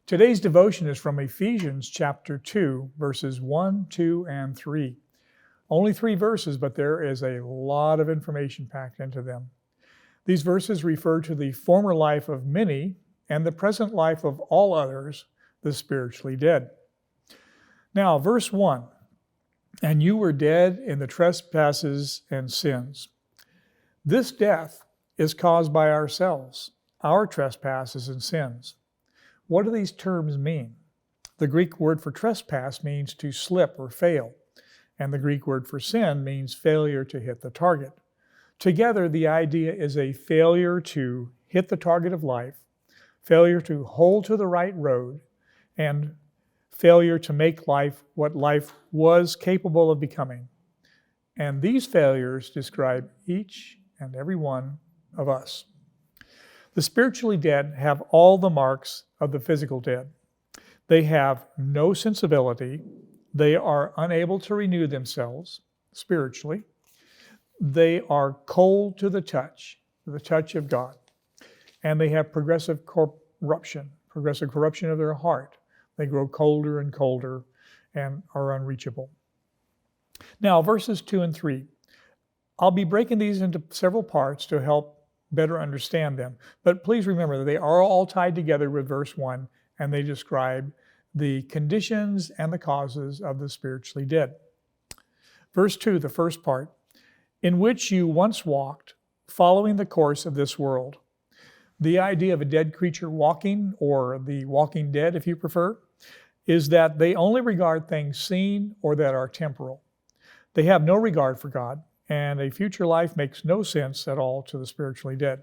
Today's devotion is from Ephesians chapter 2, verses 1, 2, and 3. Only 3 verses, but there is a lot of information packed into them. These verses refer to the former life of many and the present life of all others, the spiritually dead. Now, verse 1, "And you were dead in the trespasses and sins." This death is caused by ourselves, our trespasses and sins. What do these terms mean? The Greek word for trespass means to slip or fail, and the Greek word for sin means failure to hit the target. Together, the idea is a failure to hit the target of life, failure to hold to the right road, and failure to make life what life was capable of becoming. And these failures describe each and every one of us. The spiritually dead have all the marks of the physical dead. They have no sensibility. They are unable to renew themselves spiritually. They are cold to the touch of God. And they have progressive corruption of their heart. They grow colder and colder and are unreachable. Now, verses 2 and 3. I'll be breaking these into several parts to help better understand them. But please remember that they are all tied together with verse 1, and they describe the conditions and the causes of the spiritually dead. Verse 2, the first part, "In which you once walked, following the course of this world." The idea of a dead creature walking, or the walking dead if you prefer, is that they only regard things seen or that are temporal. They have no regard for God, and a future life makes no sense at all to the spiritually dead.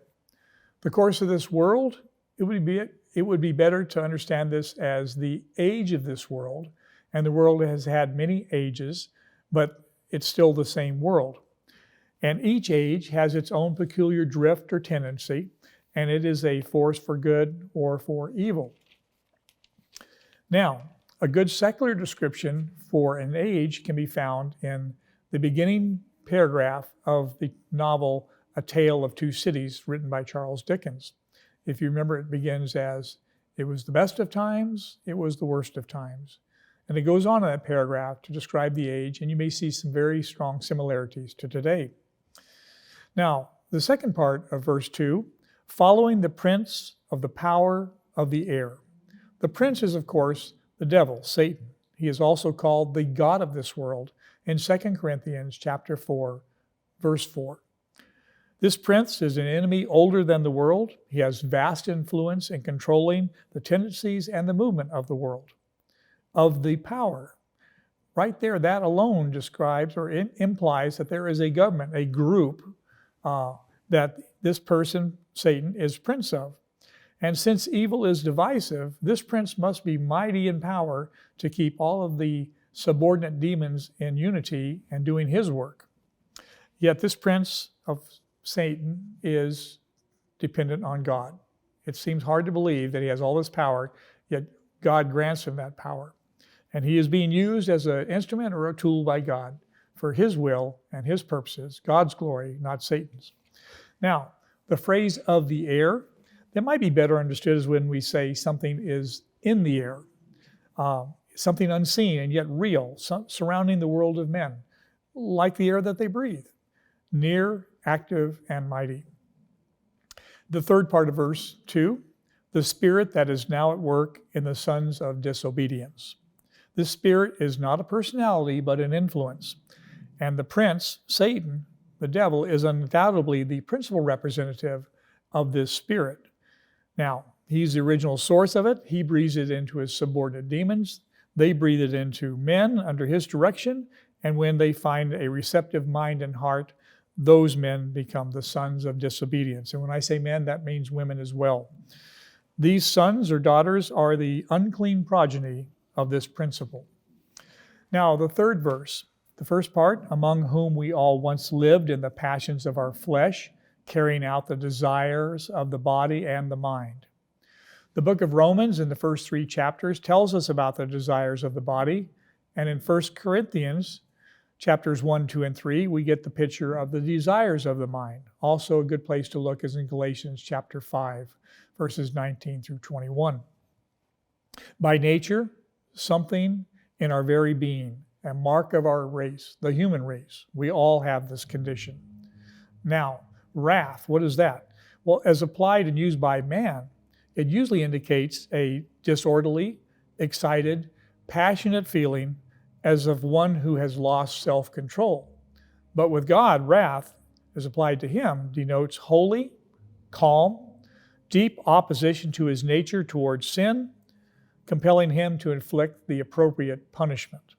The course of this world, it would be better to understand this as the age of this world, and the world has had many ages, but it's still the same world. And each age has its own peculiar drift or tendency, and it is a force for good or for evil. Now, a good secular description for an age can be found in the beginning paragraph of the novel A Tale of Two Cities, written by Charles Dickens. If you remember, it begins as, "It was the best of times, it was the worst of times." And it goes on in that paragraph to describe the age, and you may see some very strong similarities to today. Now, the second part of verse 2, "Following the prince of the power of the air." The prince is, of course, the devil, Satan. He is also called the god of this world in 2 Corinthians chapter 4, verse 4. This prince is an enemy older than the world. He has vast influence in controlling the tendencies and the movement of the world, of the power. Right there, that alone describes or implies that there is a government, a group that this person, Satan, is prince of. And since evil is divisive, this prince must be mighty in power to keep all of the subordinate demons in unity and doing his work. Yet this prince of Satan is dependent on God. It seems hard to believe that he has all this power, yet God grants him that power. And he is being used as an instrument or a tool by God for his will and his purposes, God's glory, not Satan's. Now, the phrase "of the air," that might be better understood as when we say something is in the air, something unseen and yet real, surrounding the world of men, like the air that they breathe, near, active, and mighty. The third part of verse 2, "The spirit that is now at work in the sons of disobedience." This spirit is not a personality, but an influence. And the prince, Satan, the devil, is undoubtedly the principal representative of this spirit. Now, he's the original source of it. He breathes it into his subordinate demons. They breathe it into men under his direction. And when they find a receptive mind and heart, those men become the sons of disobedience. And when I say men, that means women as well. These sons or daughters are the unclean progeny of this principle. Now, the third verse, the first part, "Among whom we all once lived in the passions of our flesh, carrying out the desires of the body and the mind." The book of Romans in the first 3 chapters tells us about the desires of the body. And in 1 Corinthians chapters 1, 2, and 3, we get the picture of the desires of the mind. Also a good place to look is in Galatians chapter 5, verses 19 through 21. By nature, something in our very being, a mark of our race, the human race. We all have this condition. Now, wrath, what is that? Well, as applied and used by man, it usually indicates a disorderly, excited, passionate feeling as of one who has lost self-control. But with God, wrath, as applied to him, denotes holy, calm, deep opposition to his nature towards sin, compelling him to inflict the appropriate punishment.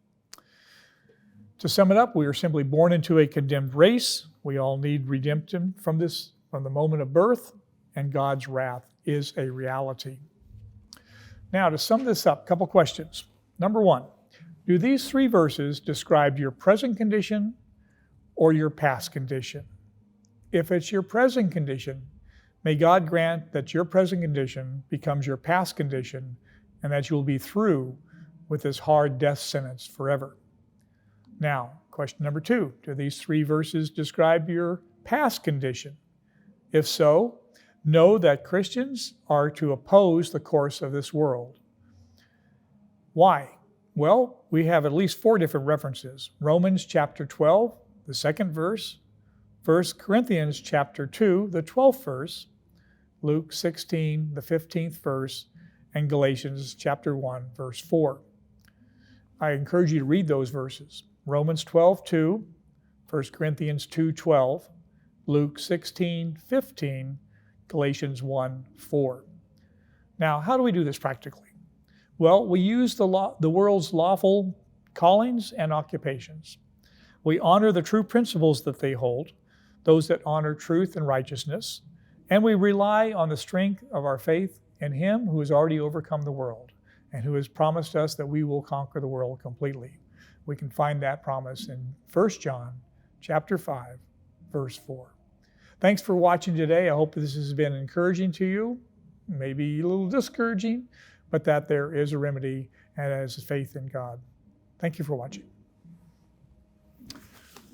To sum it up, we are simply born into a condemned race. We all need redemption from the moment of birth, and God's wrath is a reality. Now, to sum this up, a couple questions. Number one, do these 3 verses describe your present condition or your past condition? If it's your present condition, may God grant that your present condition becomes your past condition and that you will be through with this hard death sentence forever. Now, question number 2, do these 3 verses describe your past condition? If so, know that Christians are to oppose the course of this world. Why? Well, we have at least 4 different references. Romans chapter 12, the 2nd verse, 1 Corinthians chapter 2, the 12th verse, Luke 16, the 15th verse, and Galatians chapter 1, verse 4. I encourage you to read those verses. Romans 12:2, 1 Corinthians 2:12, Luke 16:15, Galatians 1:4. Now, how do we do this practically? Well, we use the world's lawful callings and occupations. We honor the true principles that they hold, those that honor truth and righteousness, and we rely on the strength of our faith in Him who has already overcome the world and who has promised us that we will conquer the world completely. We can find that promise in 1 John chapter 5, verse 4. Thanks for watching today. I hope this has been encouraging to you, maybe a little discouraging, but that there is a remedy and as faith in God. Thank you for watching.